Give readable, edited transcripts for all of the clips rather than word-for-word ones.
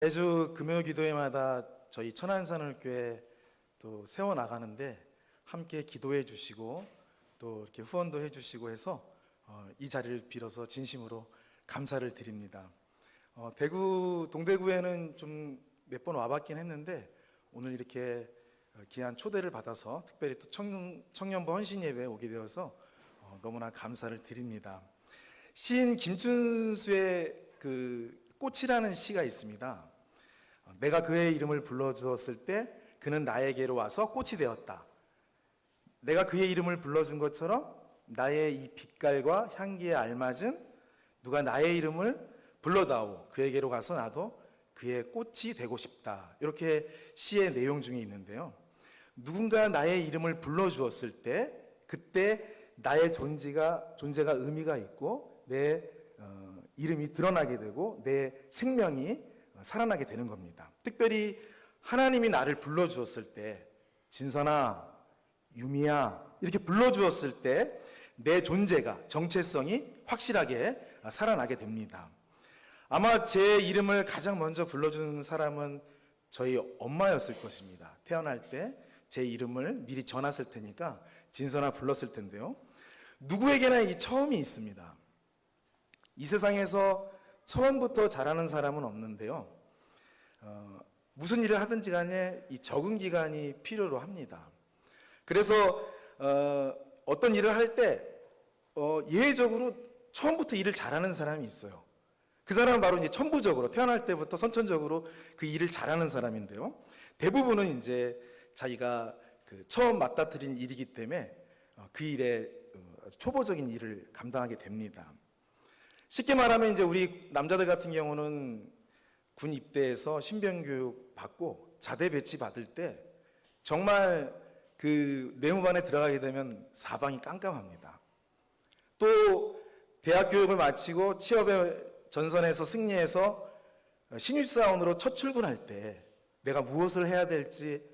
매주 금요 기도회마다 저희 천안산울교회 또 세워나가는데 함께 기도해 주시고 또 이렇게 후원도 해 주시고 해서 이 자리를 빌어서 진심으로 감사를 드립니다. 동대구에는 좀 몇 번 와봤긴 했는데 오늘 이렇게 귀한 초대를 받아서 특별히 또 청년부 헌신 예배에 오게 되어서 너무나 감사를 드립니다. 시인 김춘수의 그 꽃이라는 시가 있습니다. 내가 그의 이름을 불러주었을 때 그는 나에게로 와서 꽃이 되었다. 내가 그의 이름을 불러준 것처럼 나의 이 빛깔과 향기에 알맞은 누가 나의 이름을 불러다오. 그에게로 가서 나도 그의 꽃이 되고 싶다. 이렇게 시의 내용 중에 있는데요. 누군가 나의 이름을 불러주었을 때 그때 나의 존재가 의미가 있고 내 이름이 드러나게 되고 내 생명이 살아나게 되는 겁니다. 특별히 하나님이 나를 불러주었을 때 진선아, 유미야 이렇게 불러주었을 때 내 존재가 정체성이 확실하게 살아나게 됩니다. 아마 제 이름을 가장 먼저 불러준 사람은 저희 엄마였을 것입니다. 태어날 때 제 이름을 미리 전했을 테니까 진선아 불렀을 텐데요. 누구에게나 이 처음이 있습니다. 이 세상에서 처음부터 잘하는 사람은 없는데요. 무슨 일을 하든지 간에 이 적응 기간이 필요로 합니다. 그래서 어떤 일을 할 때 예외적으로 처음부터 일을 잘하는 사람이 있어요. 그 사람은 바로 이제 천부적으로 태어날 때부터 선천적으로 그 일을 잘하는 사람인데요. 대부분은 이제 자기가 그 처음 맡아들인 일이기 때문에 그 일에 초보적인 일을 감당하게 됩니다. 쉽게 말하면 이제 우리 남자들 같은 경우는 군 입대해서 신병교육 받고 자대 배치 받을 때 정말 그 내무반에 들어가게 되면 사방이 깜깜합니다. 또 대학 교육을 마치고 취업의 전선에서 승리해서 신입사원으로 첫 출근할 때 내가 무엇을 해야 될지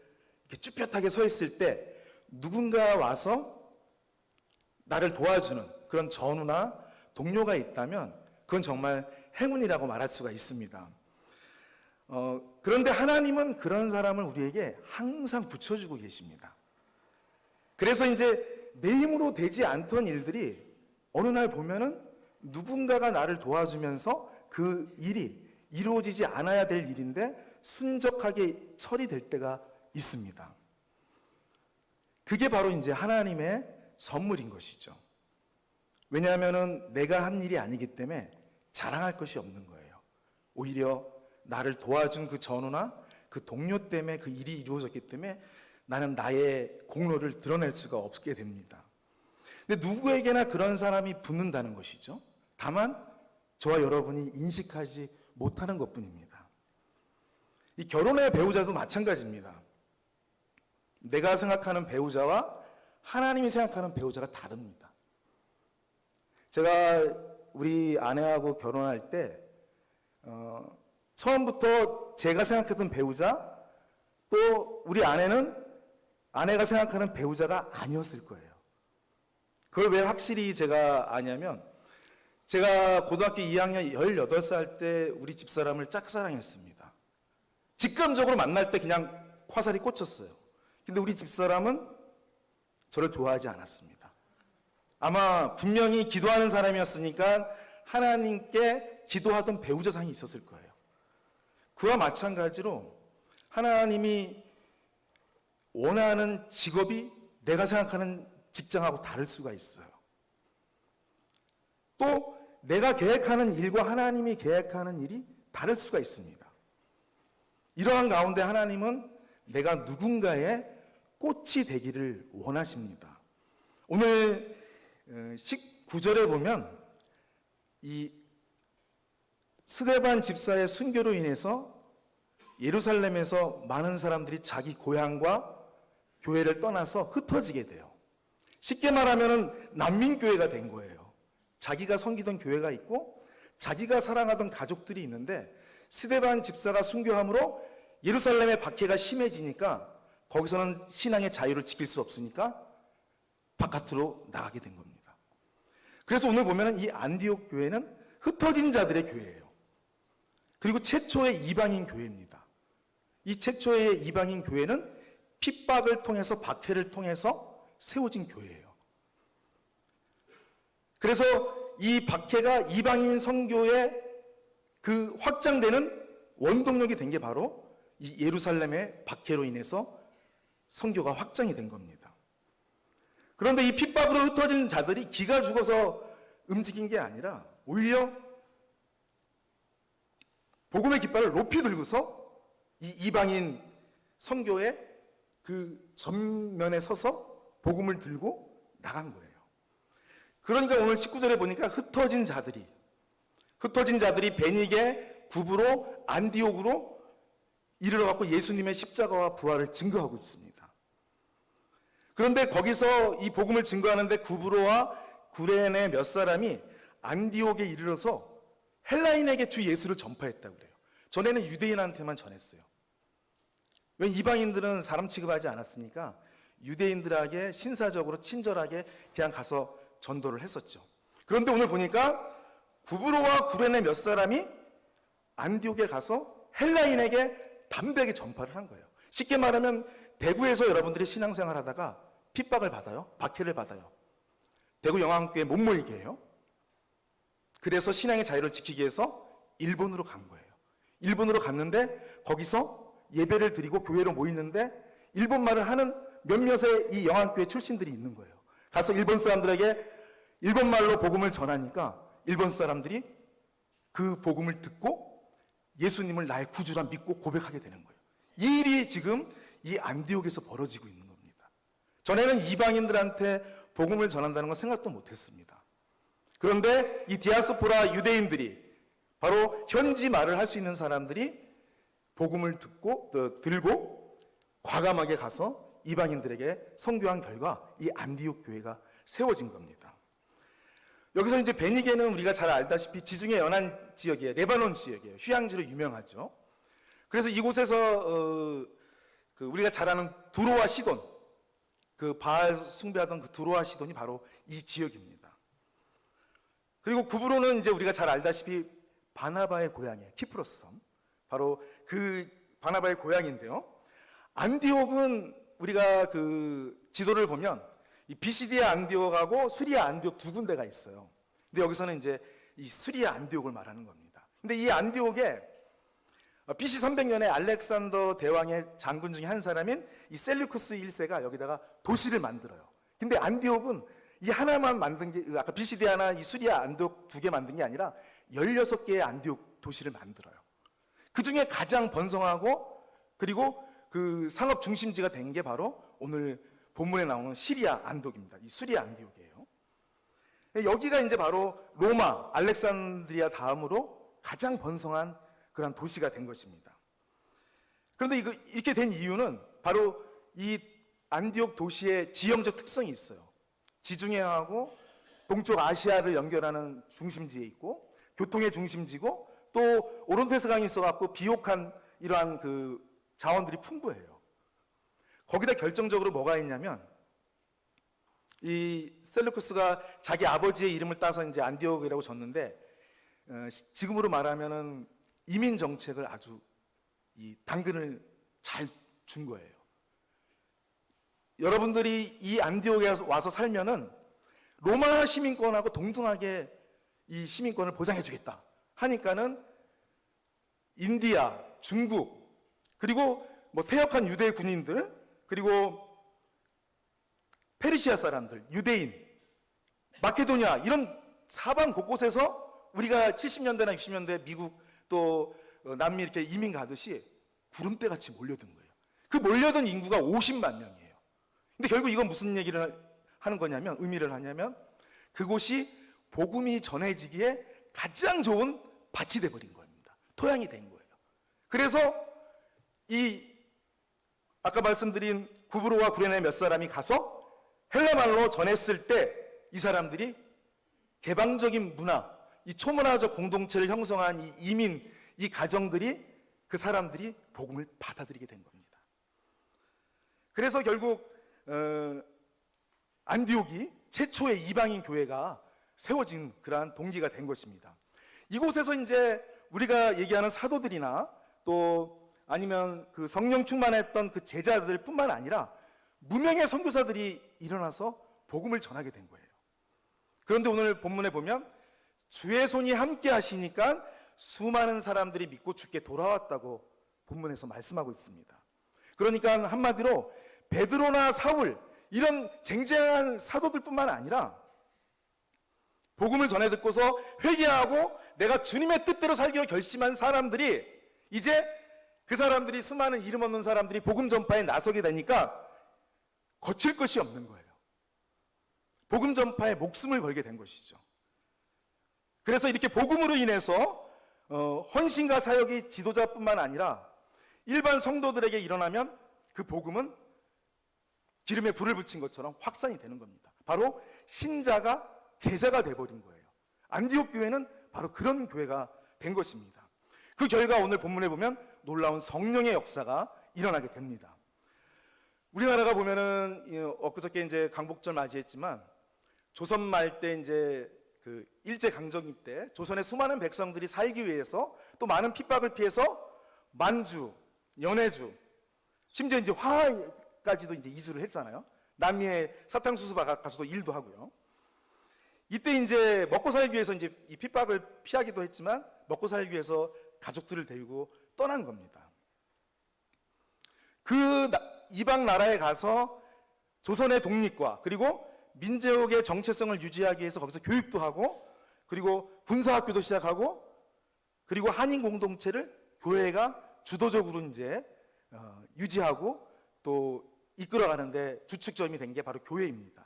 이렇게 쭈뼛하게 서 있을 때 누군가 와서 나를 도와주는 그런 전우나 동료가 있다면 그건 정말 행운이라고 말할 수가 있습니다. 그런데 하나님은 그런 사람을 우리에게 항상 붙여주고 계십니다. 그래서 이제 내 힘으로 되지 않던 일들이 어느 날 보면은 누군가가 나를 도와주면서 그 일이 이루어지지 않아야 될 일인데 순적하게 처리될 때가 있습니다. 그게 바로 이제 하나님의 선물인 것이죠. 왜냐하면은 내가 한 일이 아니기 때문에 자랑할 것이 없는 거예요. 오히려 나를 도와준 그 전우나 그 동료 때문에 그 일이 이루어졌기 때문에 나는 나의 공로를 드러낼 수가 없게 됩니다. 근데 누구에게나 그런 사람이 붙는다는 것이죠. 다만 저와 여러분이 인식하지 못하는 것뿐입니다. 이 결혼의 배우자도 마찬가지입니다. 내가 생각하는 배우자와 하나님이 생각하는 배우자가 다릅니다. 제가 우리 아내하고 결혼할 때 처음부터 제가 생각했던 배우자 또 우리 아내는 아내가 생각하는 배우자가 아니었을 거예요. 그걸 왜 확실히 제가 아냐면 제가 고등학교 2학년 18살 때 우리 집사람을 짝사랑했습니다. 직감적으로 만날 때 그냥 화살이 꽂혔어요. 근데 우리 집사람은 저를 좋아하지 않았습니다. 아마 분명히 기도하는 사람이었으니까 하나님께 기도하던 배우자상이 있었을 거예요. 그와 마찬가지로 하나님이 원하는 직업이 내가 생각하는 직장하고 다를 수가 있어요. 또 내가 계획하는 일과 하나님이 계획하는 일이 다를 수가 있습니다. 이러한 가운데 하나님은 내가 누군가의 꽃이 되기를 원하십니다. 오늘 19절에 보면 이 스데반 집사의 순교로 인해서 예루살렘에서 많은 사람들이 자기 고향과 교회를 떠나서 흩어지게 돼요. 쉽게 말하면 난민교회가 된 거예요. 자기가 섬기던 교회가 있고 자기가 사랑하던 가족들이 있는데 스데반 집사가 순교함으로 예루살렘의 박해가 심해지니까 거기서는 신앙의 자유를 지킬 수 없으니까 바깥으로 나가게 된 겁니다. 그래서 오늘 보면 이 안디옥 교회는 흩어진 자들의 교회예요. 그리고 최초의 이방인 교회입니다. 이 최초의 이방인 교회는 핍박을 통해서, 박해를 통해서 세워진 교회예요. 그래서 이 박해가 이방인 선교의 그 확장되는 원동력이 된 게 바로 이 예루살렘의 박해로 인해서 선교가 확장이 된 겁니다. 그런데 이 핍박으로 흩어진 자들이 기가 죽어서 움직인 게 아니라 오히려 복음의 깃발을 높이 들고서 이 이방인 선교의 그 전면에 서서 복음을 들고 나간 거예요. 그러니까 오늘 19절에 보니까 흩어진 자들이 베니게, 구브로, 안디옥으로 이르러 갖고 예수님의 십자가와 부활을 증거하고 있습니다. 그런데 거기서 이 복음을 증거하는데 구브로와 구레네 몇 사람이 안디옥에 이르러서 헬라인에게 주 예수를 전파했다고 그래요. 전에는 유대인한테만 전했어요. 왜? 이방인들은 사람 취급하지 않았으니까 유대인들에게 신사적으로 친절하게 그냥 가서 전도를 했었죠. 그런데 오늘 보니까 구브로와 구레네 몇 사람이 안디옥에 가서 헬라인에게 담대하게 전파를 한 거예요. 쉽게 말하면 대구에서 여러분들이 신앙생활 하다가 핍박을 받아요. 박해를 받아요. 대구 영암교회 못 모이게 해요. 그래서 신앙의 자유를 지키기 위해서 일본으로 간 거예요. 일본으로 갔는데 거기서 예배를 드리고 교회로 모이는데 일본말을 하는 몇몇의 이 영암교회 출신들이 있는 거예요. 가서 일본 사람들에게 일본말로 복음을 전하니까 일본 사람들이 그 복음을 듣고 예수님을 나의 구주라 믿고 고백하게 되는 거예요. 이 일이 지금 이 안디옥에서 벌어지고 있는 겁니다. 전에는 이방인들한테 복음을 전한다는 건 생각도 못했습니다. 그런데 이 디아스포라 유대인들이, 바로 현지 말을 할 수 있는 사람들이 복음을 들고 과감하게 가서 이방인들에게 선교한 결과 이 안디옥 교회가 세워진 겁니다. 여기서 이제 베니게는 우리가 잘 알다시피 지중해 연안 지역이에요. 레바논 지역이에요. 휴양지로 유명하죠. 그래서 이곳에서 우리가 잘 아는 두로와 시돈, 그 바알 숭배하던 그 두로와 시돈이 바로 이 지역입니다. 그리고 구브로는 이제 우리가 잘 알다시피 바나바의 고향이에요. 키프로스 섬. 바로 그 바나바의 고향인데요. 안디옥은 우리가 그 지도를 보면 이 비시디아 안디옥하고 수리아 안디옥 두 군데가 있어요. 근데 여기서는 이제 이 수리아 안디옥을 말하는 겁니다. 근데 이 안디옥에 BC 300년에 알렉산더 대왕의 장군 중에 한 사람인 이 셀루쿠스 1세가 여기다가 도시를 만들어요. 근데 안디옥은 이 하나만 만든 게, 아까 비시디아나 이 수리아 안디옥 두 개 만든 게 아니라 16개의 안디옥 도시를 만들어요. 그 중에 가장 번성하고 그리고 그 상업 중심지가 된 게 바로 오늘 본문에 나오는 시리아 안디옥입니다. 이 수리아 안디옥이에요. 여기가 이제 바로 로마, 알렉산드리아 다음으로 가장 번성한 그런 도시가 된 것입니다. 그런데 이렇게 된 이유는 바로 이 안디옥 도시의 지형적 특성이 있어요. 지중해하고 동쪽 아시아를 연결하는 중심지에 있고 교통의 중심지고 또 오론테스 강이 있어갖고 비옥한 이러한 그 자원들이 풍부해요. 거기다 결정적으로 뭐가 있냐면 이 셀루쿠스가 자기 아버지의 이름을 따서 이제 안디옥이라고 졌는데 지금으로 말하면은 이민 정책을 아주 이 당근을 잘 준 거예요. 여러분들이 이 안디옥에 와서 살면은 로마 시민권하고 동등하게 이 시민권을 보장해 주겠다 하니까는 인디아, 중국, 그리고 뭐 퇴역한 유대 군인들, 그리고 페르시아 사람들, 유대인, 마케도니아 이런 사방 곳곳에서 우리가 70년대나 60년대 미국 또 남미 이렇게 이민 가듯이 구름대 같이 몰려든 거예요. 그 몰려든 인구가 50만 명이에요. 근데 결국 이건 무슨 얘기를 하는 거냐면, 의미를 하냐면 그곳이 복음이 전해지기에 가장 좋은 밭이 돼버린 겁니다. 토양이 된 거예요. 그래서 이 아까 말씀드린 구브로와 구레네 몇 사람이 가서 헬라말로 전했을 때 이 사람들이 개방적인 문화, 이 초문화적 공동체를 형성한 이 이민, 이 가정들이, 그 사람들이 복음을 받아들이게 된 겁니다. 그래서 결국 안디옥이 최초의 이방인 교회가 세워진 그러한 동기가 된 것입니다. 이곳에서 이제 우리가 얘기하는 사도들이나 또 아니면 그 성령 충만했던 그 제자들뿐만 아니라 무명의 선교사들이 일어나서 복음을 전하게 된 거예요. 그런데 오늘 본문에 보면 주의 손이 함께 하시니까 수많은 사람들이 믿고 주께 돌아왔다고 본문에서 말씀하고 있습니다. 그러니까 한마디로 베드로나 사울 이런 쟁쟁한 사도들뿐만 아니라 복음을 전해 듣고서 회개하고 내가 주님의 뜻대로 살기로 결심한 사람들이 이제 그 사람들이 수많은 이름 없는 사람들이 복음 전파에 나서게 되니까 거칠 것이 없는 거예요. 복음 전파에 목숨을 걸게 된 것이죠. 그래서 이렇게 복음으로 인해서 헌신과 사역이 지도자뿐만 아니라 일반 성도들에게 일어나면 그 복음은 기름에 불을 붙인 것처럼 확산이 되는 겁니다. 바로 신자가 제자가 돼버린 거예요. 안디옥 교회는 바로 그런 교회가 된 것입니다. 그 결과 오늘 본문에 보면 놀라운 성령의 역사가 일어나게 됩니다. 우리나라가 보면은 엊그저께 이제 강복절 맞이했지만 조선 말 때 이제 그 일제 강점기 때 조선의 수많은 백성들이 살기 위해서 또 많은 핍박을 피해서 만주, 연해주, 심지어 이제 화까지도 이제 이주를 했잖아요. 남미의 사탕수수 가서도 일도 하고요. 이때 이제 먹고 살기 위해서 이제 이 핍박을 피하기도 했지만 먹고 살기 위해서 가족들을 데리고 떠난 겁니다. 그 이방 나라에 가서 조선의 독립과 그리고 민족의 정체성을 유지하기 위해서 거기서 교육도 하고 그리고 군사학교도 시작하고 그리고 한인 공동체를 교회가 주도적으로 이제 유지하고 또 이끌어가는데 주축점이 된 게 바로 교회입니다.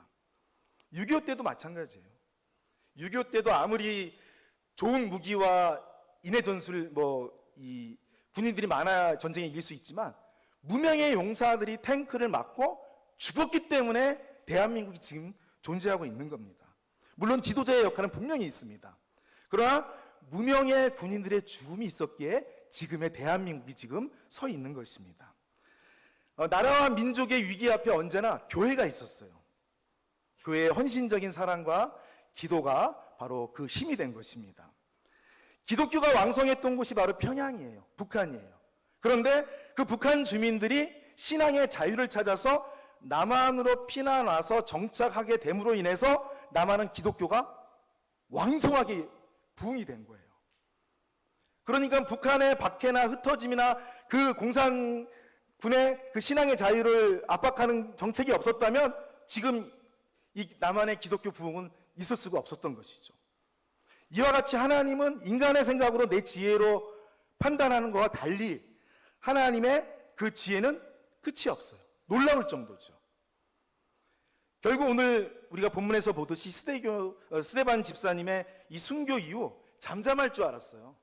6.25 때도 마찬가지예요. 6.25 때도 아무리 좋은 무기와 인해 전술 이 군인들이 많아 전쟁에 이길 수 있지만 무명의 용사들이 탱크를 맞고 죽었기 때문에 대한민국이 지금 존재하고 있는 겁니다. 물론 지도자의 역할은 분명히 있습니다. 그러나 무명의 군인들의 죽음이 있었기에 지금의 대한민국이 지금 서 있는 것입니다. 나라와 민족의 위기 앞에 언제나 교회가 있었어요. 교회의 헌신적인 사랑과 기도가 바로 그 힘이 된 것입니다. 기독교가 왕성했던 곳이 바로 평양이에요. 북한이에요. 그런데 그 북한 주민들이 신앙의 자유를 찾아서 남한으로 피난 와서 정착하게 됨으로 인해서 남한은 기독교가 왕성하게 부흥이 된 거예요. 그러니까 북한의 박해나 흩어짐이나 그 공산군의 그 신앙의 자유를 압박하는 정책이 없었다면 지금 이 남한의 기독교 부흥은 있을 수가 없었던 것이죠. 이와 같이 하나님은 인간의 생각으로 내 지혜로 판단하는 것과 달리 하나님의 그 지혜는 끝이 없어요. 놀라울 정도죠. 결국 오늘 우리가 본문에서 보듯이 스데반 집사님의 이 순교 이후 잠잠할 줄 알았어요.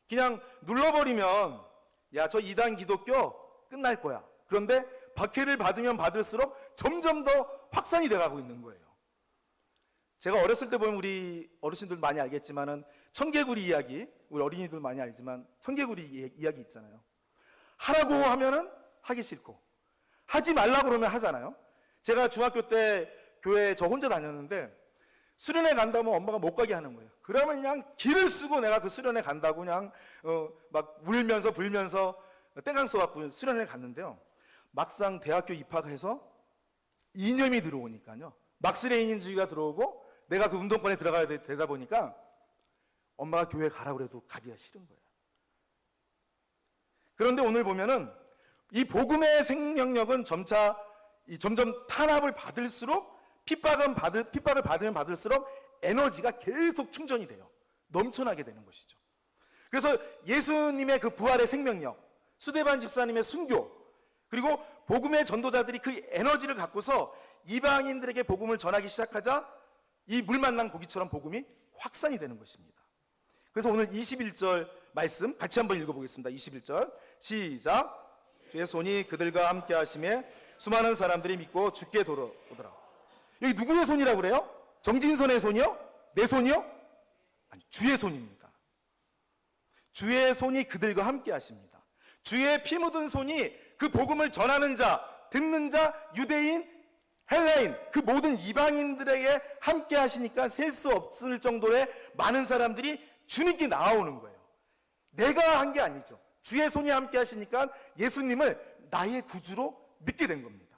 그냥 눌러버리면 야, 저 이단 기독교 끝날 거야. 그런데 박해를 받으면 받을수록 점점 더 확산이 돼가고 있는 거예요. 제가 어렸을 때 보면 우리 어르신들 많이 알겠지만은 청개구리 이야기, 우리 어린이들 많이 알지만 청개구리 이야기 있잖아요. 하라고 하면은 하기 싫고 하지 말라고 그러면 하잖아요. 제가 중학교 때 교회 저 혼자 다녔는데 수련회 간다면 엄마가 못 가게 하는 거예요. 그러면 그냥 길을 쓰고 내가 그 수련회 간다고 그냥 막 울면서 불면서 땡강 써갖고 수련회 갔는데요. 막상 대학교 입학해서 이념이 들어오니까요. 막스레이닌주의가 들어오고 내가 그 운동권에 들어가야 되다 보니까 엄마가 교회 가라고 그래도 가기가 싫은 거예요. 그런데 오늘 보면은 이 복음의 생명력은 점점 탄압을 받을수록 핍박을 받으면 받을수록 에너지가 계속 충전이 돼요. 넘쳐나게 되는 것이죠. 그래서 예수님의 그 부활의 생명력, 스데반 집사님의 순교, 그리고 복음의 전도자들이 그 에너지를 갖고서 이방인들에게 복음을 전하기 시작하자 이 물 만난 고기처럼 복음이 확산이 되는 것입니다. 그래서 오늘 21절 말씀 같이 한번 읽어보겠습니다. 21절 시작. 주의 손이 그들과 함께 하심에 수많은 사람들이 믿고 주께 돌아오더라. 여기 누구의 손이라고 그래요? 정진선의 손이요? 내 손이요? 아니, 주의 손입니다. 주의 손이 그들과 함께 하십니다. 주의 피 묻은 손이 그 복음을 전하는 자, 듣는 자, 유대인, 헬라인, 그 모든 이방인들에게 함께 하시니까 셀 수 없을 정도의 많은 사람들이 주님께 나아오는 거예요. 내가 한 게 아니죠. 주의 손이 함께 하시니까 예수님을 나의 구주로 믿게 된 겁니다.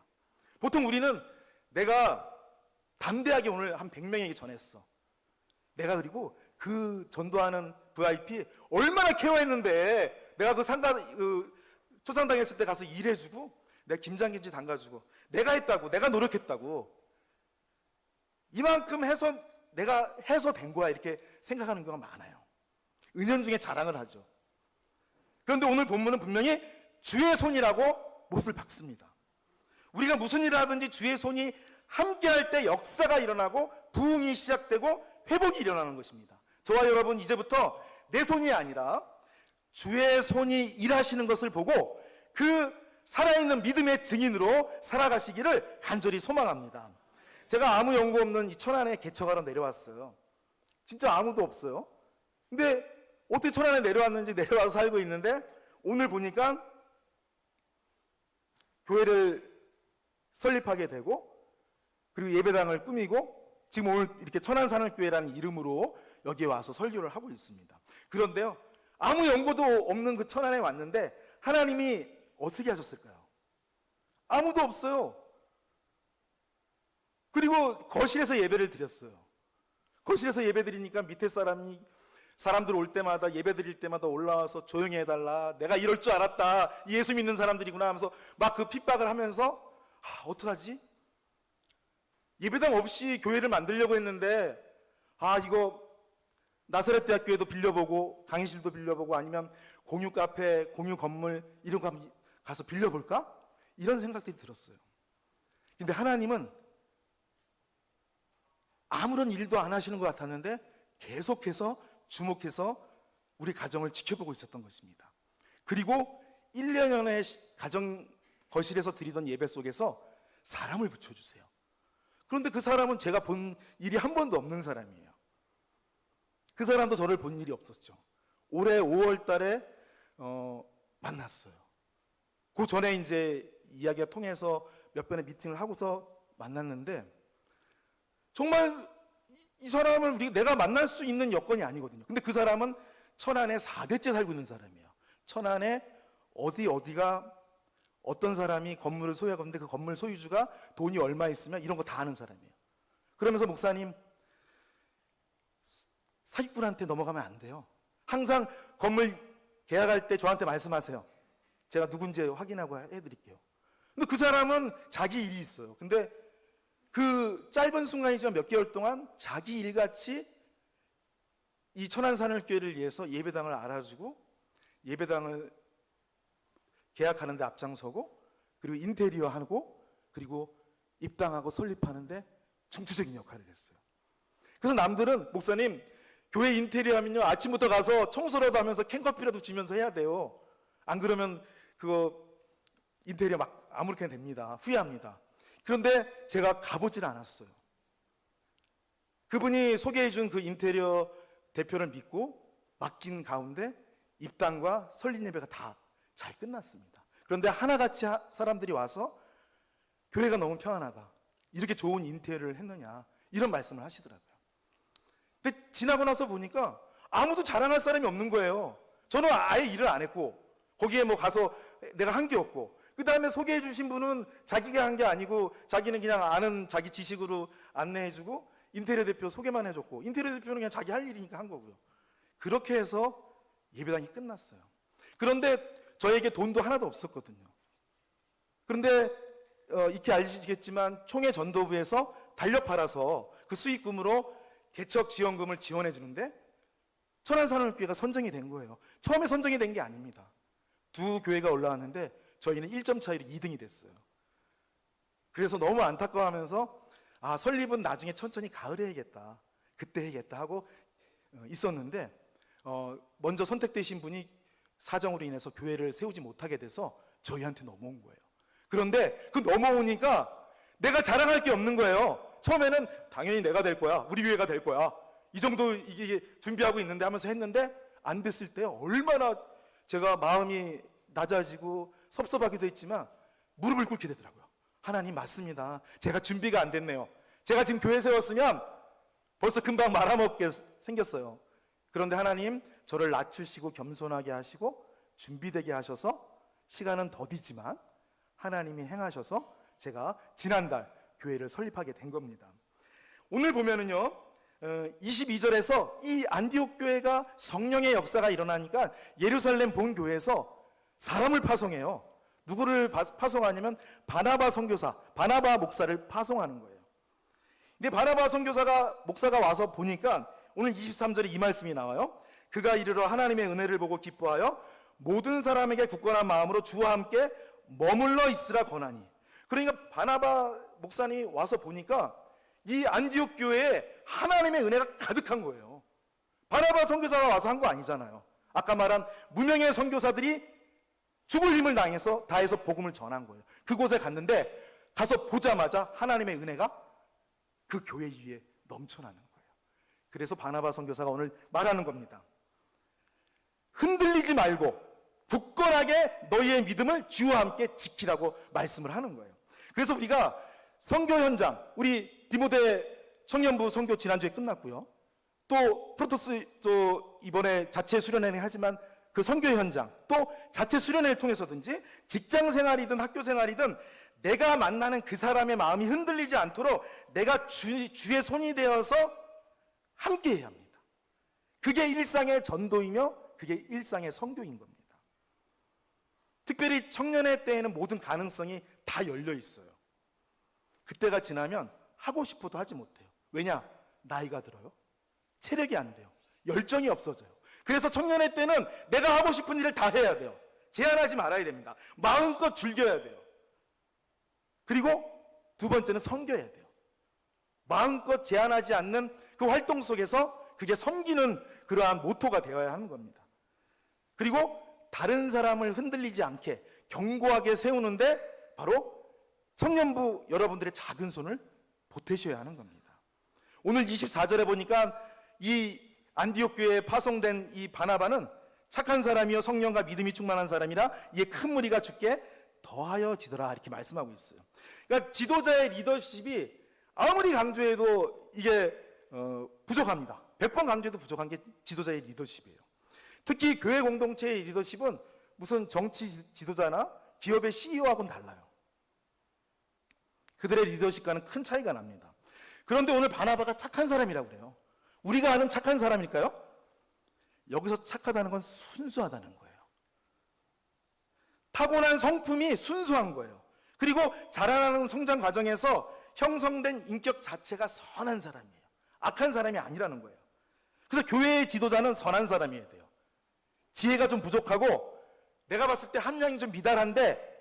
보통 우리는 내가 담대하게 오늘 한 100명에게 전했어. 내가 그리고 그 전도하는 VIP 얼마나 케어했는데, 내가 초상당했을 때 가서 일해주고, 내가 김장김치 담가주고, 내가 했다고, 내가 노력했다고, 이만큼 해서 내가 해서 된 거야, 이렇게 생각하는 경우가 많아요. 은연중에 자랑을 하죠. 그런데 오늘 본문은 분명히 주의 손이라고 못을 박습니다. 우리가 무슨 일을 하든지 주의 손이 함께할 때 역사가 일어나고 부흥이 시작되고 회복이 일어나는 것입니다. 저와 여러분, 이제부터 내 손이 아니라 주의 손이 일하시는 것을 보고 그 살아있는 믿음의 증인으로 살아가시기를 간절히 소망합니다. 제가 아무 연고 없는 이 천안에 개척하러 내려왔어요. 진짜 아무도 없어요. 근데 어떻게 천안에 내려왔는지 내려와서 살고 있는데, 오늘 보니까 교회를 설립하게 되고, 그리고 예배당을 꾸미고, 지금 오늘 이렇게 천안산업교회라는 이름으로 여기에 와서 설교를 하고 있습니다. 그런데요, 아무 연고도 없는 그 천안에 왔는데 하나님이 어떻게 하셨을까요? 아무도 없어요. 그리고 거실에서 예배를 드렸어요. 거실에서 예배 드리니까 밑에 사람들 올 때마다, 예배 드릴 때마다 올라와서 조용히 해달라, 내가 이럴 줄 알았다, 예수 믿는 사람들이구나 하면서 막 그 핍박을 하면서, 어떡하지? 예배당 없이 교회를 만들려고 했는데, 이거 나사렛 대학교에도 빌려보고, 강의실도 빌려보고, 아니면 공유 카페, 공유 건물 이런 거 한번 가서 빌려볼까? 이런 생각들이 들었어요. 근데 하나님은 아무런 일도 안 하시는 것 같았는데 계속해서 주목해서 우리 가정을 지켜보고 있었던 것입니다. 그리고 1년여의 가정 거실에서 드리던 예배 속에서 사람을 붙여주세요. 그런데 그 사람은 제가 본 일이 한 번도 없는 사람이에요. 그 사람도 저를 본 일이 없었죠. 올해 5월 달에 만났어요. 그 전에 이제 이야기가 통해서 몇 번의 미팅을 하고서 만났는데, 정말 이 사람을 내가 만날 수 있는 여건이 아니거든요. 근데 그 사람은 천안에 4대째 살고 있는 사람이에요. 천안에 어디가 어떤 사람이 건물을 소유하고 있는데 그 건물 소유주가 돈이 얼마 있으면 이런 거 다 아는 사람이에요. 그러면서 목사님, 사기꾼한테 넘어가면 안 돼요. 항상 건물 계약할 때 저한테 말씀하세요. 제가 누군지 확인하고 해드릴게요. 근데 그 사람은 자기 일이 있어요. 근데 그 짧은 순간이지만 몇 개월 동안 자기 일같이 이 천안산을교회를 위해서 예배당을 알아주고, 예배당을 계약하는 데 앞장서고, 그리고 인테리어 하고, 그리고 입당하고 설립하는데 중추적인 역할을 했어요. 그래서 남들은, 목사님 교회 인테리어 하면요 아침부터 가서 청소라도 하면서 캔커피라도 주면서 해야 돼요. 안 그러면 그거 인테리어 막 아무렇게나 됩니다. 후회합니다. 그런데 제가 가보질 않았어요. 그분이 소개해준 그 인테리어 대표를 믿고 맡긴 가운데 입당과 설립 예배가 다 잘 끝났습니다. 그런데 하나같이 사람들이 와서 교회가 너무 평안하다, 이렇게 좋은 인테리어를 했느냐, 이런 말씀을 하시더라고요. 근데 지나고 나서 보니까 아무도 자랑할 사람이 없는 거예요. 저는 아예 일을 안 했고, 거기에 뭐 가서 내가 한 게 없고, 그 다음에 소개해 주신 분은 자기가 한 게 아니고 자기는 그냥 아는 자기 지식으로 안내해주고, 인테리어 대표 소개만 해줬고, 인테리어 대표는 그냥 자기 할 일이니까 한 거고요. 그렇게 해서 예배당이 끝났어요. 그런데 저에게 돈도 하나도 없었거든요. 그런데 익히 아시겠지만 총회 전도부에서 달력 팔아서 그 수익금으로 개척 지원금을 지원해 주는데 천안산업교회가 선정이 된 거예요. 처음에 선정이 된 게 아닙니다. 두 교회가 올라왔는데 저희는 1점 차이로 2등이 됐어요. 그래서 너무 안타까워하면서 설립은 나중에 천천히 가을에 해야겠다, 그때 해야겠다 하고 있었는데, 먼저 선택되신 분이 사정으로 인해서 교회를 세우지 못하게 돼서 저희한테 넘어온 거예요. 그런데 그 넘어오니까 내가 자랑할 게 없는 거예요. 처음에는 당연히 내가 될 거야, 우리 교회가 될 거야, 이 정도 이게 준비하고 있는데 하면서 했는데, 안 됐을 때 얼마나 제가 마음이 낮아지고 섭섭하기도 했지만 무릎을 꿇게 되더라고요. 하나님, 맞습니다. 제가 준비가 안 됐네요. 제가 지금 교회 세웠으면 벌써 금방 말아먹게 생겼어요. 그런데 하나님, 저를 낮추시고 겸손하게 하시고 준비되게 하셔서 시간은 더디지만 하나님이 행하셔서 제가 지난달 교회를 설립하게 된 겁니다. 오늘 보면은요 22절에서 이 안디옥 교회가 성령의 역사가 일어나니까 예루살렘 본교회에서 사람을 파송해요. 누구를 파송하냐면 바나바 선교사, 바나바 목사를 파송하는 거예요. 근데 바나바 선교사가 목사가 와서 보니까 오늘 23절에 이 말씀이 나와요. 그가 이르러 하나님의 은혜를 보고 기뻐하여 모든 사람에게 굳건한 마음으로 주와 함께 머물러 있으라 권하니. 그러니까 바나바 목사님이 와서 보니까 이 안디옥 교회에 하나님의 은혜가 가득한 거예요. 바나바 선교사가 와서 한 거 아니잖아요. 아까 말한 무명의 선교사들이 죽을 힘을 다해서 복음을 전한 거예요. 그곳에 갔는데 가서 보자마자 하나님의 은혜가 그 교회 위에 넘쳐나는 거예요. 그래서 바나바 선교사가 오늘 말하는 겁니다. 흔들리지 말고 굳건하게 너희의 믿음을 주와 함께 지키라고 말씀을 하는 거예요. 그래서 우리가 선교 현장, 우리 디모데 청년부 선교 지난주에 끝났고요. 또 프로토스 또 이번에 자체 수련회는 하지만 그 선교 현장, 또 자체 수련회를 통해서든지 직장 생활이든 학교 생활이든 내가 만나는 그 사람의 마음이 흔들리지 않도록 내가 주의 손이 되어서 함께 해야 합니다. 그게 일상의 전도이며 그게 일상의 선교인 겁니다. 특별히 청년회 때에는 모든 가능성이 다 열려 있어요. 그때가 지나면 하고 싶어도 하지 못해요. 왜냐? 나이가 들어요. 체력이 안 돼요. 열정이 없어져요. 그래서 청년회 때는 내가 하고 싶은 일을 다 해야 돼요. 제한하지 말아야 됩니다. 마음껏 즐겨야 돼요. 그리고 두 번째는 섬겨야 돼요. 마음껏 제한하지 않는 그 활동 속에서 그게 섬기는 그러한 모토가 되어야 하는 겁니다. 그리고 다른 사람을 흔들리지 않게 견고하게 세우는데 바로 청년부 여러분들의 작은 손을 보태셔야 하는 겁니다. 오늘 24절에 보니까 이 안디옥 교회에 파송된 이 바나바는 착한 사람이요 성령과 믿음이 충만한 사람이라 이에 큰 무리가 주께 더하여지더라 이렇게 말씀하고 있어요. 그러니까 지도자의 리더십이 아무리 강조해도 이게 부족합니다. 100번 강조해도 부족한 게 지도자의 리더십이에요. 특히 교회 공동체의 리더십은 무슨 정치 지도자나 기업의 CEO하고는 달라요. 그들의 리더십과는 큰 차이가 납니다. 그런데 오늘 바나바가 착한 사람이라고 그래요. 우리가 아는 착한 사람일까요? 여기서 착하다는 건 순수하다는 거예요. 타고난 성품이 순수한 거예요. 그리고 자라나는 성장 과정에서 형성된 인격 자체가 선한 사람이에요. 악한 사람이 아니라는 거예요. 그래서 교회의 지도자는 선한 사람이어야 돼요. 지혜가 좀 부족하고 내가 봤을 때 함량이 좀 미달한데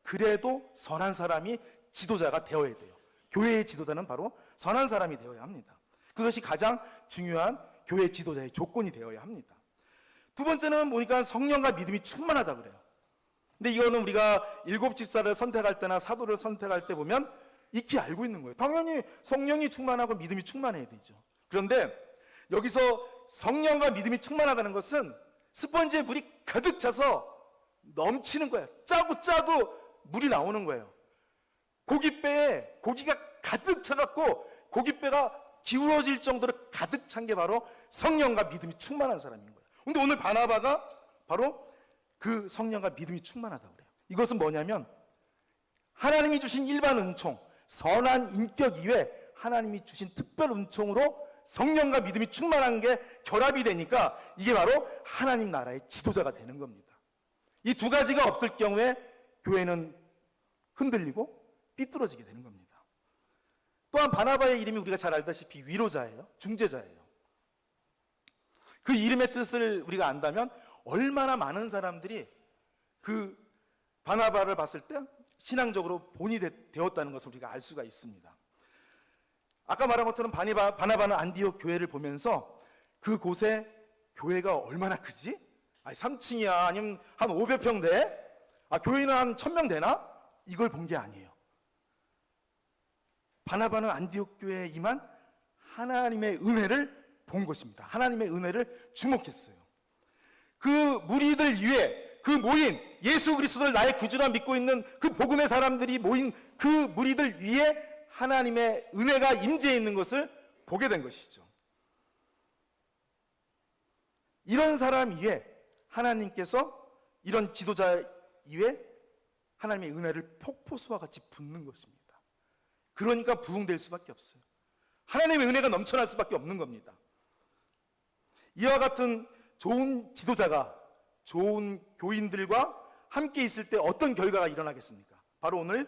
그래도 선한 사람이 지도자가 되어야 돼요. 교회의 지도자는 바로 선한 사람이 되어야 합니다. 그것이 가장 중요한 교회 지도자의 조건이 되어야 합니다. 두 번째는 보니까 성령과 믿음이 충만하다 그래요. 근데 이거는 우리가 일곱 집사를 선택할 때나 사도를 선택할 때 보면 익히 알고 있는 거예요. 당연히 성령이 충만하고 믿음이 충만해야 되죠. 그런데 여기서 성령과 믿음이 충만하다는 것은 스펀지에 물이 가득 차서 넘치는 거예요. 짜고 짜도 물이 나오는 거예요. 고깃배에 고기가 가득 차갖고 고깃배가 기울어질 정도로 가득 찬 게 바로 성령과 믿음이 충만한 사람인 거예요. 근데 오늘 바나바가 바로 그 성령과 믿음이 충만하다고 그래요. 이것은 뭐냐면 하나님이 주신 일반 은총, 선한 인격 이외에 하나님이 주신 특별 은총으로 성령과 믿음이 충만한 게 결합이 되니까 이게 바로 하나님 나라의 지도자가 되는 겁니다. 이 두 가지가 없을 경우에 교회는 흔들리고 삐뚤어지게 되는 겁니다. 또한 바나바의 이름이 우리가 잘 알다시피 위로자예요. 중재자예요. 그 이름의 뜻을 우리가 안다면 얼마나 많은 사람들이 그 바나바를 봤을 때 신앙적으로 본이 되었다는 것을 우리가 알 수가 있습니다. 아까 말한 것처럼 바나바는 안디옥 교회를 보면서 그곳에 교회가 얼마나 크지? 3층이야 아니면 한 500평 돼? 교회는 한 1000명 되나? 이걸 본 게 아니에요. 바나바는 안디옥 교회에 임한 하나님의 은혜를 본 것입니다. 하나님의 은혜를 주목했어요. 그 무리들 위에 그 모인 예수 그리스도를 나의 구주라 믿고 있는 그 복음의 사람들이 모인 그 무리들 위에 하나님의 은혜가 임재해 있는 것을 보게 된 것이죠. 이런 사람 위에 하나님께서 이런 지도자 위에 하나님의 은혜를 폭포수와 같이 붓는 것입니다. 그러니까 부흥될 수밖에 없어요. 하나님의 은혜가 넘쳐날 수밖에 없는 겁니다. 이와 같은 좋은 지도자가 좋은 교인들과 함께 있을 때 어떤 결과가 일어나겠습니까? 바로 오늘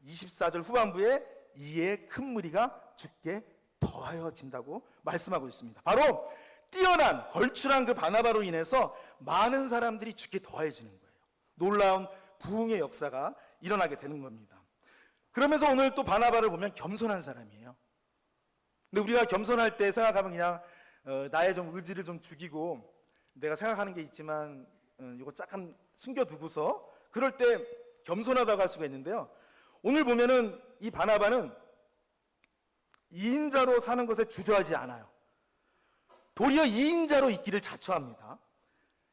24절 후반부에 이에 큰 무리가 주께 더하여진다고 말씀하고 있습니다. 바로 뛰어난 걸출한 그 바나바로 인해서 많은 사람들이 주께 더해지는 거예요. 놀라운 부흥의 역사가 일어나게 되는 겁니다. 그러면서 오늘 또 바나바를 보면 겸손한 사람이에요. 근데 우리가 겸손할 때 생각하면 그냥 나의 좀 의지를 좀 죽이고 내가 생각하는 게 있지만 이거 잠깐 숨겨두고서 그럴 때 겸손하다고 할 수가 있는데요. 오늘 보면은 이 바나바는 2인자로 사는 것에 주저하지 않아요. 도리어 2인자로 있기를 자처합니다.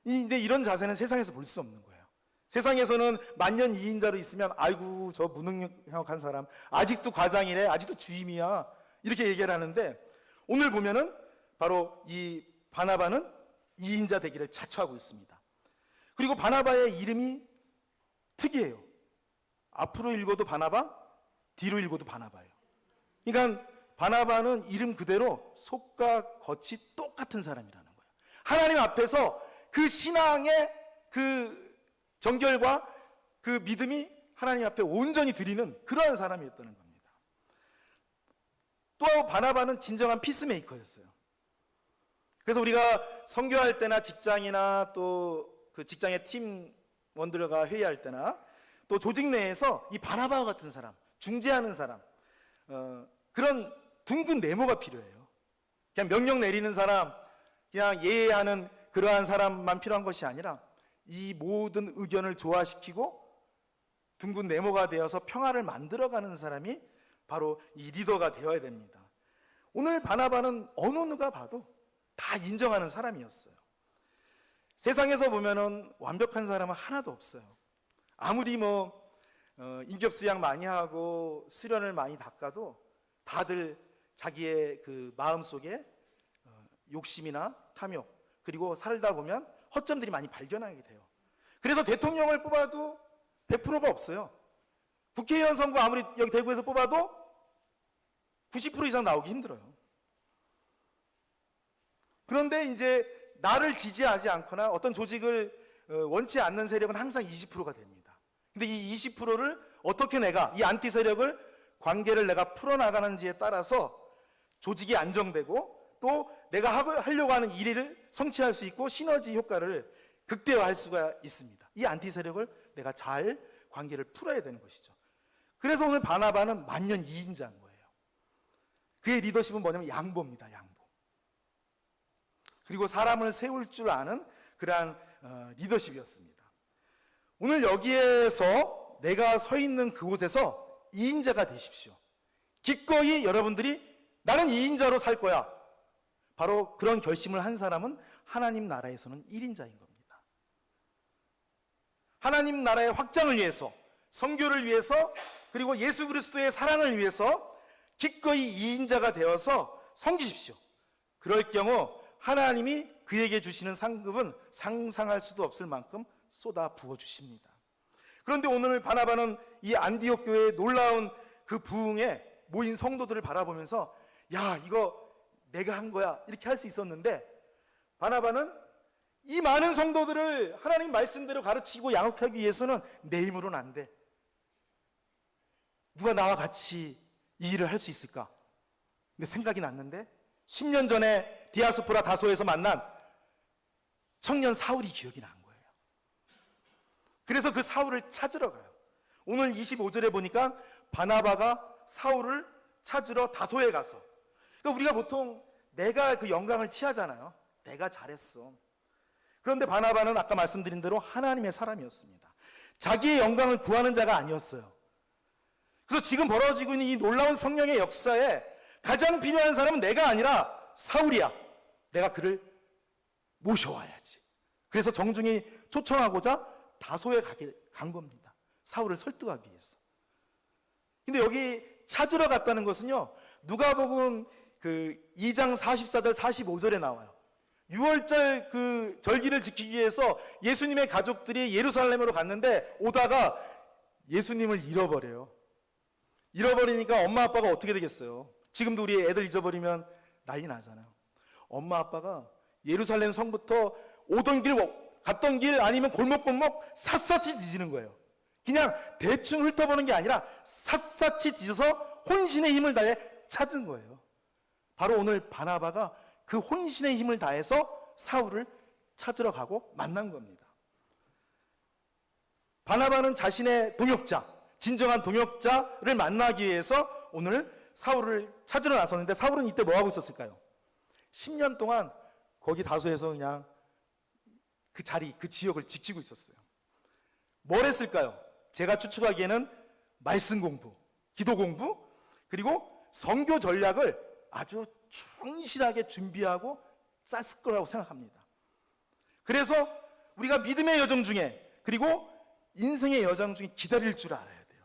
근데 이런 자세는 세상에서 볼 수 없는 거예요. 세상에서는 만년 2인자로 있으면 아이고 저 무능력한 사람 아직도 과장이래, 아직도 주임이야 이렇게 얘기를 하는데 오늘 보면은 바로 이 바나바는 2인자 되기를 자처하고 있습니다. 그리고 바나바의 이름이 특이해요. 앞으로 읽어도 바나바, 뒤로 읽어도 바나바예요. 그러니까 바나바는 이름 그대로 속과 겉이 똑같은 사람이라는 거예요. 하나님 앞에서 그 신앙의 그 정결과 그 믿음이 하나님 앞에 온전히 드리는 그러한 사람이었다는 겁니다. 또 바나바는 진정한 피스메이커였어요. 그래서 우리가 선교할 때나 직장이나 또 그 직장의 팀원들과 회의할 때나 또 조직 내에서 이 바나바와 같은 사람, 중재하는 사람, 그런 둥근 네모가 필요해요. 그냥 명령 내리는 사람, 그냥 예의하는 그러한 사람만 필요한 것이 아니라 이 모든 의견을 조화시키고 둥근 네모가 되어서 평화를 만들어가는 사람이 바로 이 리더가 되어야 됩니다. 오늘 바나바는 어느 누가 봐도 다 인정하는 사람이었어요. 세상에서 보면은 완벽한 사람은 하나도 없어요. 아무리 인격 수양 많이 하고 수련을 많이 닦아도 다들 자기의 그 마음 속에 욕심이나 탐욕 그리고 살다 보면 허점들이 많이 발견하게 돼요. 그래서 대통령을 뽑아도 100%가 없어요. 국회의원 선거 아무리 여기 대구에서 뽑아도 90% 이상 나오기 힘들어요. 그런데 이제 나를 지지하지 않거나 어떤 조직을 원치 않는 세력은 항상 20%가 됩니다. 근데 이 20%를 어떻게 내가 이 안티 세력을 관계를 내가 풀어나가는지에 따라서 조직이 안정되고 또 내가 하려고 하는 일을 성취할 수 있고 시너지 효과를 극대화할 수가 있습니다. 이 안티 세력을 내가 잘 관계를 풀어야 되는 것이죠. 그래서 오늘 바나바는 만년 2인자인 거예요. 그의 리더십은 뭐냐면 양보입니다. 양보. 그리고 사람을 세울 줄 아는 그러한 리더십이었습니다. 오늘 여기에서 내가 서 있는 그곳에서 2인자가 되십시오. 기꺼이 여러분들이 나는 2인자로 살 거야. 바로 그런 결심을 한 사람은 하나님 나라에서는 1인자인 겁니다. 하나님 나라의 확장을 위해서, 선교를 위해서, 그리고 예수 그리스도의 사랑을 위해서 기꺼이 2인자가 되어서 섬기십시오. 그럴 경우 하나님이 그에게 주시는 상급은 상상할 수도 없을 만큼 쏟아 부어 주십니다. 그런데 오늘 바나바는 이 안디옥 교회의 놀라운 그 부흥에 모인 성도들을 바라보면서 야, 이거 내가 한 거야 이렇게 할 수 있었는데 바나바는 이 많은 성도들을 하나님 말씀대로 가르치고 양육하기 위해서는 내 힘으로는 안 돼. 누가 나와 같이 이 일을 할 수 있을까? 근데 생각이 났는데 10년 전에 디아스포라 다소에서 만난 청년 사울이 기억이 난 거예요. 그래서 그 사울을 찾으러 가요. 오늘 25절에 보니까 바나바가 사울을 찾으러 다소에 가서, 그러니까 우리가 보통 내가 그 영광을 취하잖아요. 내가 잘했어. 그런데 바나바는 아까 말씀드린 대로 하나님의 사람이었습니다. 자기의 영광을 구하는 자가 아니었어요. 그래서 지금 벌어지고 있는 이 놀라운 성령의 역사에 가장 필요한 사람은 내가 아니라 사울이야. 내가 그를 모셔와야지. 그래서 정중히 초청하고자 다소에 간 겁니다. 사울을 설득하기 위해서. 근데 여기 찾으러 갔다는 것은요, 누가복음 그 2장 44절 45절에 나와요. 6월절 그 절기를 지키기 위해서 예수님의 가족들이 예루살렘으로 갔는데 오다가 예수님을 잃어버려요. 잃어버리니까 엄마 아빠가 어떻게 되겠어요? 지금도 우리 애들 잊어버리면 난리 나잖아요. 엄마 아빠가 예루살렘 성부터 오던 길, 갔던 길 아니면 골목골목 샅샅이 뒤지는 거예요. 그냥 대충 훑어보는 게 아니라 샅샅이 뒤져서 혼신의 힘을 다해 찾은 거예요. 바로 오늘 바나바가 그 혼신의 힘을 다해서 사울을 찾으러 가고 만난 겁니다. 바나바는 자신의 동역자, 진정한 동역자를 만나기 위해서 오늘 사울을 찾으러 나섰는데 사울은 이때 뭐 하고 있었을까요? 10년 동안 거기 다소에서 그냥 그 자리, 그 지역을 지키고 있었어요. 뭘 했을까요? 제가 추측하기에는 말씀 공부, 기도 공부, 그리고 선교 전략을 아주 충실하게 준비하고 짰을 거라고 생각합니다. 그래서 우리가 믿음의 여정 중에, 그리고 인생의 여정 중에 기다릴 줄 알아야 돼요.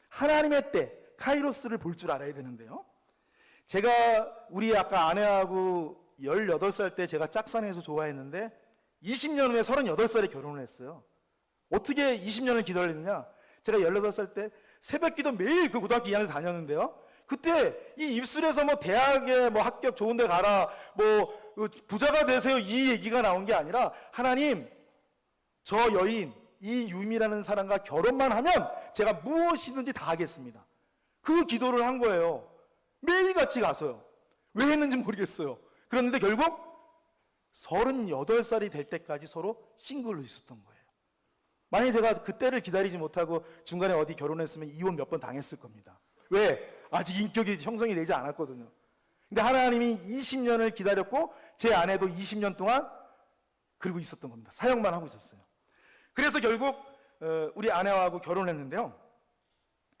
하나님의 때, 카이로스를 볼 줄 알아야 되는데요. 제가 우리 아까 아내하고 18살 때 제가 짝사랑해서 좋아했는데 20년 후에 38살에 결혼을 했어요. 어떻게 20년을 기다리느냐? 제가 18살 때 새벽기도 매일 그 고등학교 2학년 다녔는데요. 그때 이 입술에서 뭐 대학에 뭐 합격 좋은 데 가라, 뭐 부자가 되세요 이 얘기가 나온 게 아니라 하나님, 저 여인 이유미라는 사람과 결혼만 하면 제가 무엇이든지 다 하겠습니다. 그 기도를 한 거예요. 매일같이 가서요. 왜 했는지 모르겠어요. 그런데 결국 38살이 될 때까지 서로 싱글로 있었던 거예요. 만약에 제가 그때를 기다리지 못하고 중간에 어디 결혼했으면 이혼 몇 번 당했을 겁니다. 왜? 아직 인격이 형성이 되지 않았거든요. 근데 하나님이 20년을 기다렸고 제 아내도 20년 동안 그러고 있었던 겁니다. 사역만 하고 있었어요. 그래서 결국 우리 아내하고 결혼했는데요.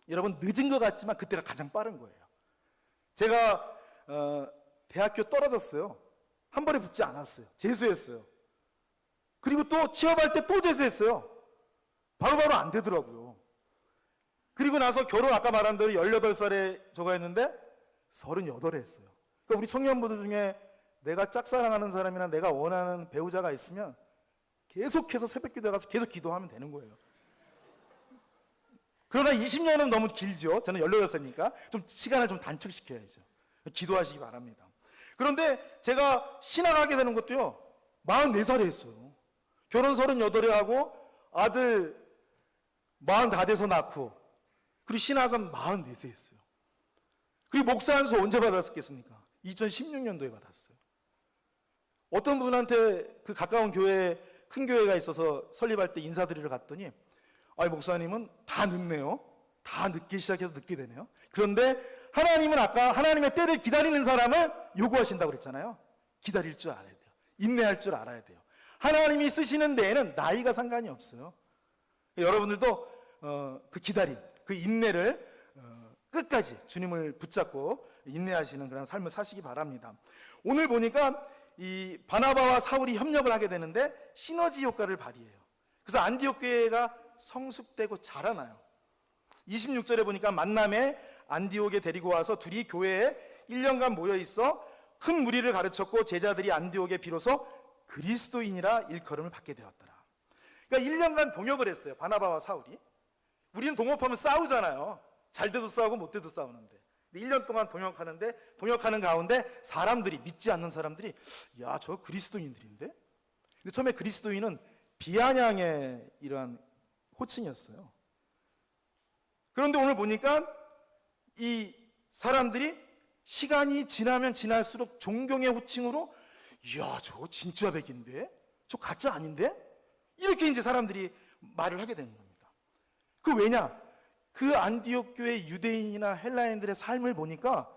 여러분, 늦은 것 같지만 그때가 가장 빠른 거예요. 제가 대학교 떨어졌어요. 한 번에 붙지 않았어요. 재수했어요. 그리고 또 취업할 때 또 재수했어요. 바로바로 안 되더라고요. 그리고 나서 결혼 아까 말한 대로 18살에 저거 했는데 38에 했어요. 그러니까 우리 청년부들 중에 내가 짝사랑하는 사람이나 내가 원하는 배우자가 있으면 계속해서 새벽기도에 가서 계속 기도하면 되는 거예요. 그러나 20년은 너무 길죠. 저는 18살이니까 좀 시간을 좀 단축시켜야죠. 기도하시기 바랍니다. 그런데 제가 신학하게 되는 것도요, 44살에 했어요. 결혼 38에 하고 아들 40 다 돼서 낳고, 그리고 신학은 44세 했어요. 그리고 목사 안수 언제 받았겠습니까? 2016년도에 받았어요. 어떤 분한테 그 가까운 교회, 큰 교회가 있어서 설립할 때 인사드리러 갔더니, 아니 목사님은 다 늦네요. 다 늦기 시작해서 늦게 되네요. 그런데 하나님은 아까 하나님의 때를 기다리는 사람을 요구하신다고 그랬잖아요. 기다릴 줄 알아야 돼요. 인내할 줄 알아야 돼요. 하나님이 쓰시는 데에는 나이가 상관이 없어요. 여러분들도 그 기다림, 그 인내를 끝까지 주님을 붙잡고 인내하시는 그런 삶을 사시기 바랍니다. 오늘 보니까 이 바나바와 사울이 협력을 하게 되는데 시너지 효과를 발휘해요. 그래서 안디옥 교회가 성숙되고 자라나요. 26절에 보니까 만남에 안디옥에 데리고 와서 둘이 교회에 1년간 모여 있어 큰 무리를 가르쳤고 제자들이 안디옥에 비로소 그리스도인이라 일컬음을 받게 되었더라. 그러니까 1년간 동역을 했어요. 바나바와 사울이. 우리는 동업하면 싸우잖아요. 잘 돼도 싸우고 못 돼도 싸우는데. 1년 동안 동역하는데, 동역하는 가운데 사람들이, 믿지 않는 사람들이, 야, 저 그리스도인들인데? 근데 처음에 그리스도인은 비아냥의 이러한 호칭이었어요. 그런데 오늘 보니까 이 사람들이 시간이 지나면 지날수록 존경의 호칭으로, 이야, 저거 진짜 백인데? 저 가짜 아닌데? 이렇게 이제 사람들이 말을 하게 되는 겁니다. 그 왜냐? 그 안디옥 교회 유대인이나 헬라인들의 삶을 보니까,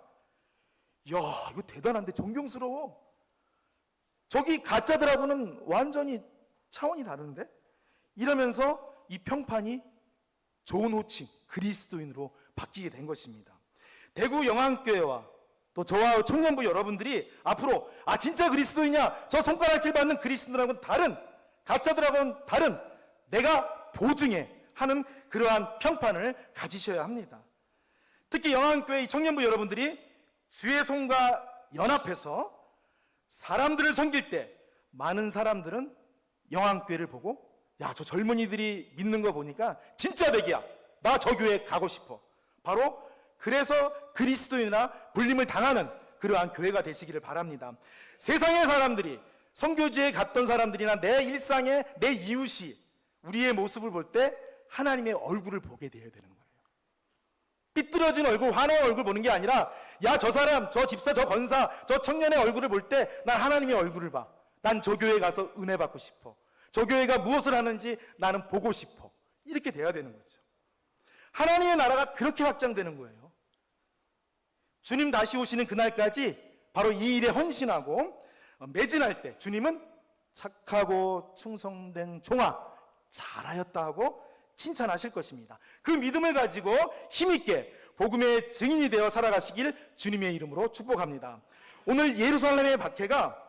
야, 이거 대단한데 존경스러워. 저기 가짜들하고는 완전히 차원이 다른데? 이러면서 이 평판이 좋은 호칭, 그리스도인으로 바뀌게 된 것입니다. 대구 영안교회와 또 저와 청년부 여러분들이 앞으로 진짜 그리스도이냐, 저 손가락질 받는 그리스도인하고는 다른, 가짜들하고는 다른, 내가 보증해 하는 그러한 평판을 가지셔야 합니다. 특히 영안교회 청년부 여러분들이 주의 손과 연합해서 사람들을 섬길 때 많은 사람들은 영암교회를 보고 야, 저 젊은이들이 믿는 거 보니까 진짜 백이야. 나 저 교회 가고 싶어. 바로 그래서 그리스도인이나 불림을 당하는 그러한 교회가 되시기를 바랍니다. 세상의 사람들이, 선교지에 갔던 사람들이나 내 일상에 내 이웃이 우리의 모습을 볼 때 하나님의 얼굴을 보게 되어야 되는 거예요. 삐뚤어진 얼굴, 환한 얼굴 보는 게 아니라 야, 저 사람, 저 집사, 저 권사, 저 청년의 얼굴을 볼 때 난 하나님의 얼굴을 봐. 난 저 교회에 가서 은혜 받고 싶어. 저 교회가 무엇을 하는지 나는 보고 싶어. 이렇게 돼야 되는 거죠. 하나님의 나라가 그렇게 확장되는 거예요. 주님 다시 오시는 그날까지 바로 이 일에 헌신하고 매진할 때 주님은 착하고 충성된 종아 잘하였다 하고 칭찬하실 것입니다. 그 믿음을 가지고 힘있게 복음의 증인이 되어 살아가시길 주님의 이름으로 축복합니다. 오늘 예루살렘의 박해가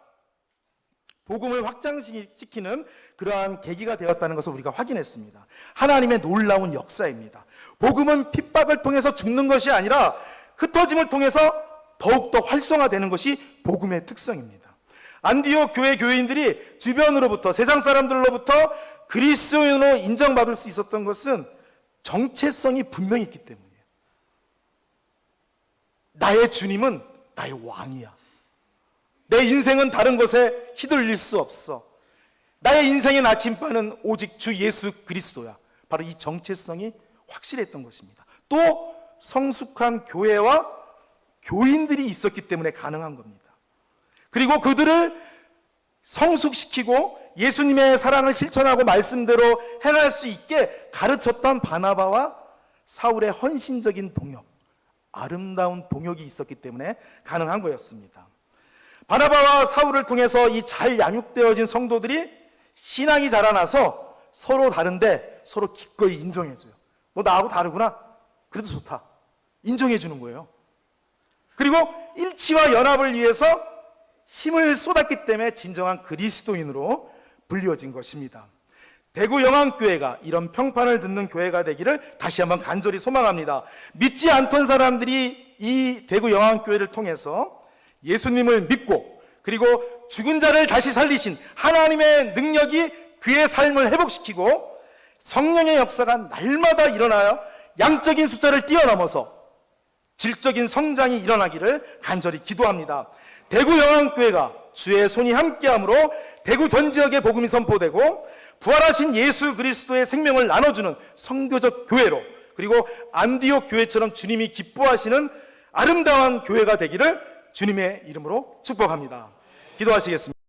복음을 확장시키는 그러한 계기가 되었다는 것을 우리가 확인했습니다. 하나님의 놀라운 역사입니다. 복음은 핍박을 통해서 죽는 것이 아니라 흩어짐을 통해서 더욱더 활성화되는 것이 복음의 특성입니다. 안디옥 교회 교인들이 주변으로부터, 세상 사람들로부터 그리스도인으로 인정받을 수 있었던 것은 정체성이 분명히 있기 때문이에요. 나의 주님은 나의 왕이야. 내 인생은 다른 것에 휘둘릴 수 없어. 나의 인생의 나침반은 오직 주 예수 그리스도야. 바로 이 정체성이 확실했던 것입니다. 또 성숙한 교회와 교인들이 있었기 때문에 가능한 겁니다. 그리고 그들을 성숙시키고 예수님의 사랑을 실천하고 말씀대로 행할 수 있게 가르쳤던 바나바와 사울의 헌신적인 동역, 아름다운 동역이 있었기 때문에 가능한 거였습니다. 바나바와 사울을 통해서 이 잘 양육되어진 성도들이 신앙이 자라나서 서로 다른데 서로 기꺼이 인정해줘요. 너 나하고 다르구나? 그래도 좋다. 인정해주는 거예요. 그리고 일치와 연합을 위해서 힘을 쏟았기 때문에 진정한 그리스도인으로 불리어진 것입니다. 대구 영암교회가 이런 평판을 듣는 교회가 되기를 다시 한번 간절히 소망합니다. 믿지 않던 사람들이 이 대구 영암교회를 통해서 예수님을 믿고 그리고 죽은 자를 다시 살리신 하나님의 능력이 그의 삶을 회복시키고 성령의 역사가 날마다 일어나요. 양적인 숫자를 뛰어넘어서 질적인 성장이 일어나기를 간절히 기도합니다. 대구 영암교회가 주의 손이 함께함으로 대구 전 지역에 복음이 선포되고 부활하신 예수 그리스도의 생명을 나눠주는 선교적 교회로, 그리고 안디옥 교회처럼 주님이 기뻐하시는 아름다운 교회가 되기를 주님의 이름으로 축복합니다. 기도하시겠습니다.